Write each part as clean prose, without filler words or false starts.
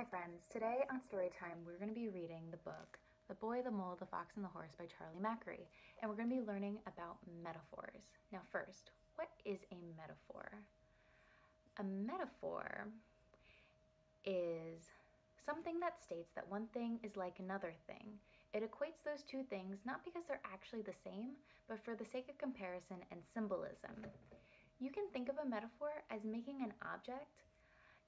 Hi friends, today on Storytime we're going to be reading the book The Boy, the Mole, the Fox, and the Horse by Charlie Mackery, and we're going to be learning about metaphors. Now first, what is a metaphor? A metaphor is something that states that one thing is like another thing. It equates those two things not because they're actually the same, but for the sake of comparison and symbolism. You can think of a metaphor as making an object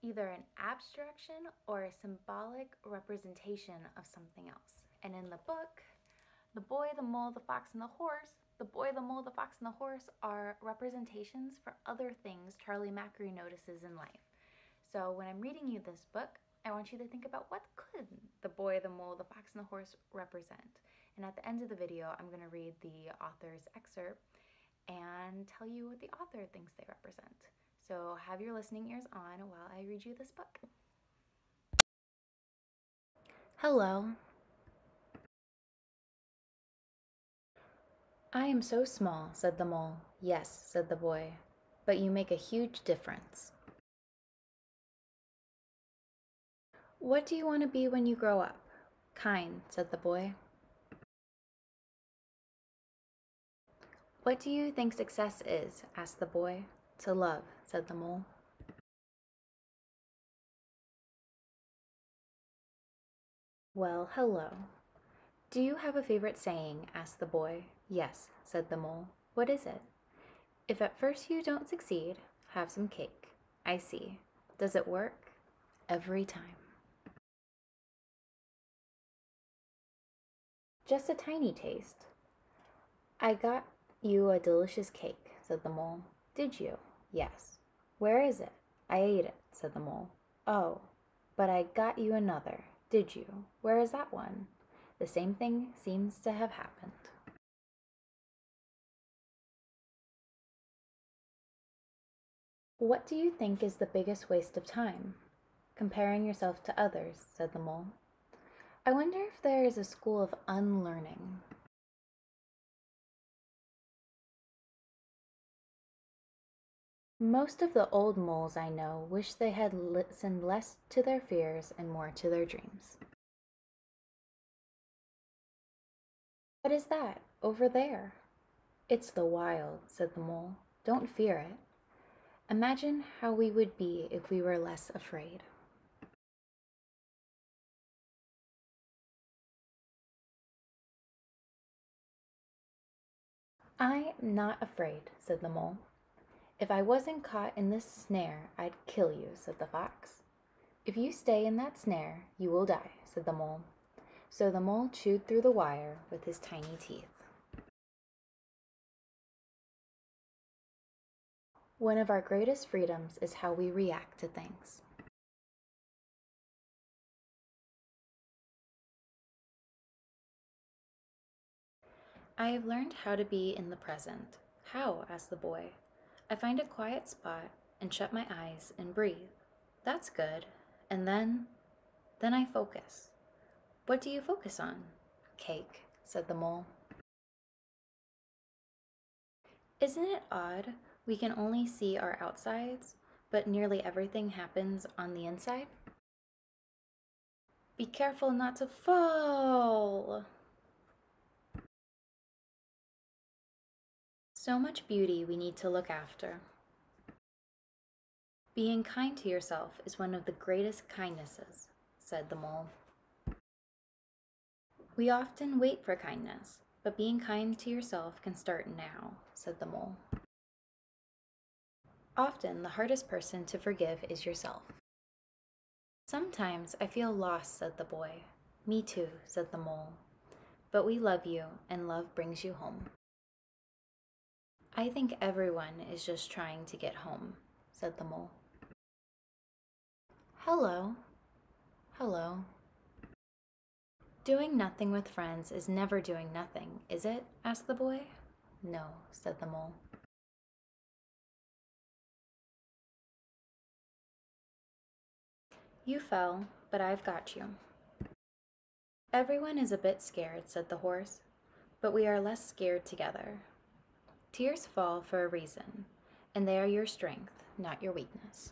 either an abstraction or a symbolic representation of something else. And in the book, the boy, the mole, the fox, and the horse, the boy, the mole, the fox, and the horse are representations for other things Charlie Mackery notices in life. So when I'm reading you this book, I want you to think about what could the boy, the mole, the fox, and the horse represent. And at the end of the video, I'm going to read the author's excerpt and tell you what the author thinks they represent. So have your listening ears on while I read you this book. Hello. I am so small, said the mole. Yes, said the boy, but you make a huge difference. What do you want to be when you grow up? Kind, said the boy. What do you think success is? Asked the boy. To love, said the mole. Well, hello. Do you have a favorite saying? Asked the boy. Yes, said the mole. What is it? If at first you don't succeed, have some cake. I see. Does it work? Every time. Just a tiny taste. I got you a delicious cake, said the mole. Did you? Yes. Where is it? I ate it, said the mole. Oh, but I got you another. Did you? Where is that one? The same thing seems to have happened. What do you think is the biggest waste of time? Comparing yourself to others, said the mole. I wonder if there is a school of unlearning. Most of the old moles I know wish they had listened less to their fears and more to their dreams. What is that, over there? It's the wild, said the mole. Don't fear it. Imagine how we would be if we were less afraid. I'm not afraid, said the mole. If I wasn't caught in this snare, I'd kill you, said the fox. If you stay in that snare, you will die, said the mole. So the mole chewed through the wire with his tiny teeth. One of our greatest freedoms is how we react to things. I have learned how to be in the present. How? Asked the boy. I find a quiet spot and shut my eyes and breathe. That's good. And then I focus. What do you focus on? Cake, said the mole. Isn't it odd? We can only see our outsides, but nearly everything happens on the inside. Be careful not to fall. So much beauty we need to look after. Being kind to yourself is one of the greatest kindnesses, said the mole. We often wait for kindness, but being kind to yourself can start now, said the mole. Often the hardest person to forgive is yourself. Sometimes I feel lost, said the boy. Me too, said the mole. But we love you, and love brings you home. I think everyone is just trying to get home, said the mole. Hello. Hello. Doing nothing with friends is never doing nothing, is it? Asked the boy. No, said the mole. You fell, but I've got you. Everyone is a bit scared, said the horse, but we are less scared together. Tears fall for a reason, and they are your strength, not your weakness.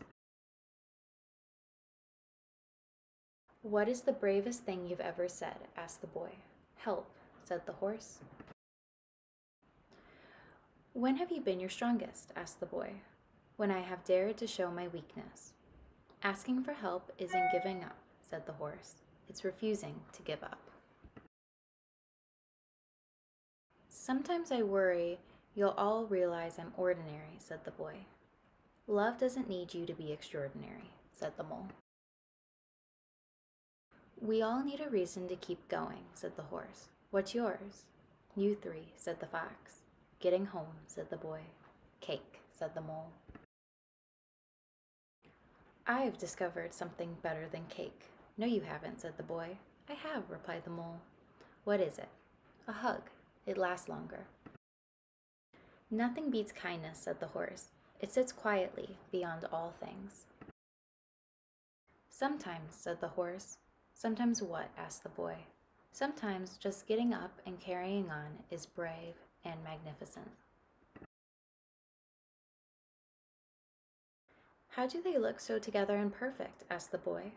What is the bravest thing you've ever said? Asked the boy. Help, said the horse. When have you been your strongest? Asked the boy. When I have dared to show my weakness. Asking for help isn't giving up, said the horse. It's refusing to give up. Sometimes I worry you'll all realize I'm ordinary, said the boy. Love doesn't need you to be extraordinary, said the mole. We all need a reason to keep going, said the horse. What's yours? You three, said the fox. Getting home, said the boy. Cake, said the mole. I've discovered something better than cake. No, you haven't, said the boy. I have, replied the mole. What is it? A hug. It lasts longer. Nothing beats kindness, said the horse. It sits quietly beyond all things. Sometimes, said the horse. Sometimes what? Asked the boy. Sometimes just getting up and carrying on is brave and magnificent. How do they look so together and perfect? Asked the boy.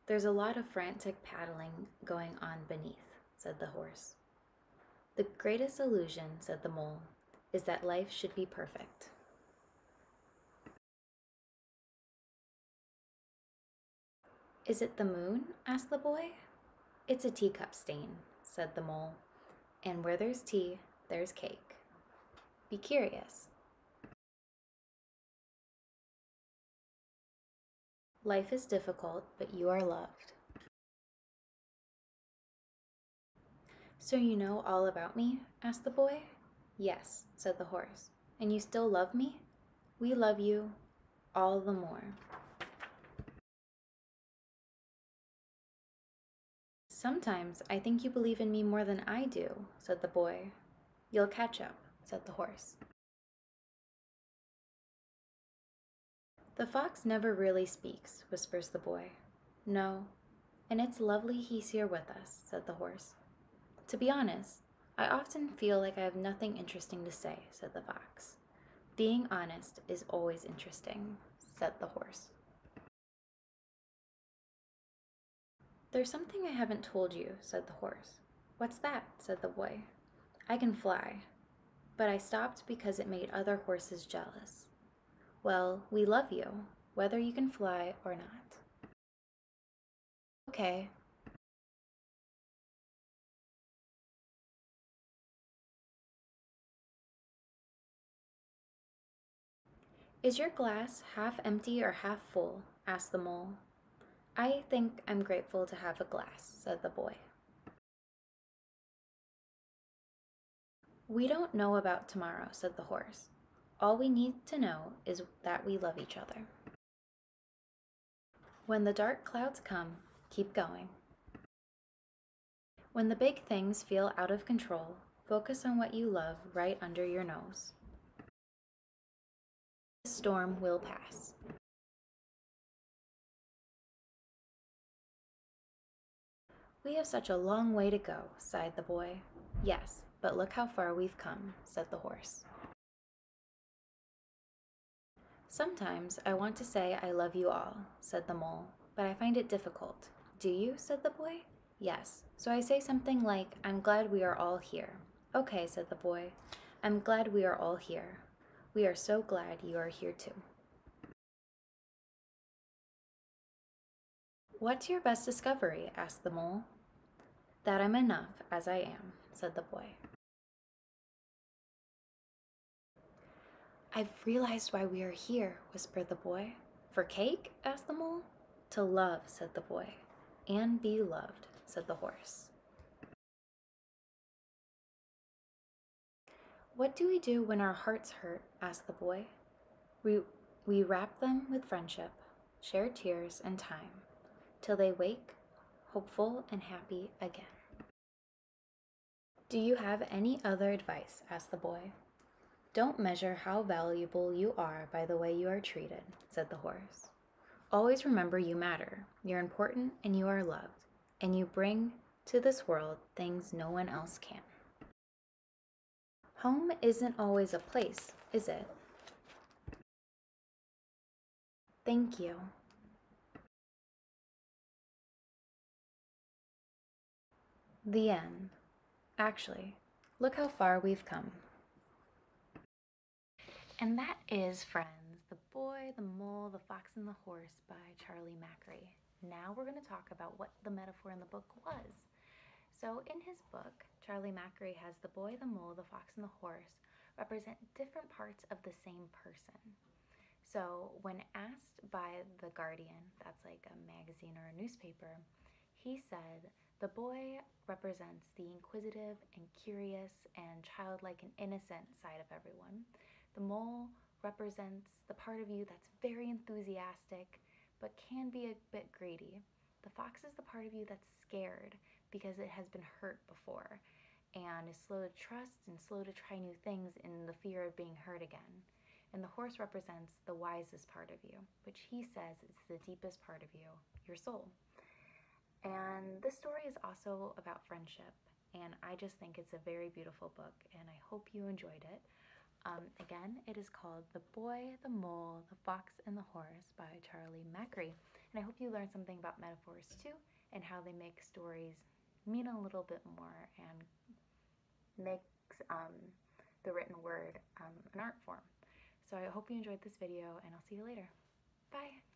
There's a lot of frantic paddling going on beneath, said the horse. The greatest illusion, said the mole, is that life should be perfect. Is it the moon? Asked the boy. It's a teacup stain, said the mole. And where there's tea, there's cake. Be curious. Life is difficult, but you are loved. So you know all about me? Asked the boy. Yes, said the horse. And you still love me? We love you all the more. Sometimes I think you believe in me more than I do, said the boy. You'll catch up, said the horse. The fox never really speaks, whispers the boy. No, and it's lovely he's here with us, said the horse. To be honest, I often feel like I have nothing interesting to say, said the fox. Being honest is always interesting, said the horse. There's something I haven't told you, said the horse. What's that? Said the boy. I can fly, but I stopped because it made other horses jealous. Well, we love you, whether you can fly or not. Okay. Is your glass half empty or half full? Asked the mole. I think I'm grateful to have a glass, said the boy. We don't know about tomorrow, said the horse. All we need to know is that we love each other. When the dark clouds come, keep going. When the big things feel out of control, focus on what you love right under your nose. The storm will pass. We have such a long way to go, sighed the boy. Yes, but look how far we've come, said the horse. Sometimes I want to say I love you all, said the mole, but I find it difficult. Do you? Said the boy. Yes, so I say something like, I'm glad we are all here. Okay, said the boy. I'm glad we are all here. We are so glad you are here too. What's your best discovery? Asked the mole. That I'm enough as I am, said the boy. I've realized why we are here, whispered the boy. For cake? Asked the mole. To love, said the boy. And be loved, said the horse. What do we do when our hearts hurt? Asked the boy. We wrap them with friendship, share tears and time, till they wake, hopeful and happy again. Do you have any other advice? Asked the boy. Don't measure how valuable you are by the way you are treated, said the horse. Always remember you matter, you're important and you are loved, and you bring to this world things no one else can. Home isn't always a place, is it? Thank you. The end. Actually, look how far we've come. And that is, friends, The Boy, the Mole, the Fox, and the Horse by Charlie Mackery. Now we're going to talk about what the metaphor in the book was. So in his book, Charlie Mackery has the boy, the mole, the fox, and the horse represent different parts of the same person. So when asked by The Guardian, that's like a magazine or a newspaper, he said, the boy represents the inquisitive and curious and childlike and innocent side of everyone. The mole represents the part of you that's very enthusiastic but can be a bit greedy. The fox is the part of you that's scared because it has been hurt before and is slow to trust and slow to try new things in the fear of being hurt again. And the horse represents the wisest part of you, which he says is the deepest part of you, your soul. And this story is also about friendship, and I just think it's a very beautiful book, and I hope you enjoyed it. Again, it is called The Boy, the Mole, the Fox, and the Horse by Charlie Mackery. And I hope you learned something about metaphors too, and how they make stories mean a little bit more and makes the written word an art form. So I hope you enjoyed this video, and I'll see you later. Bye!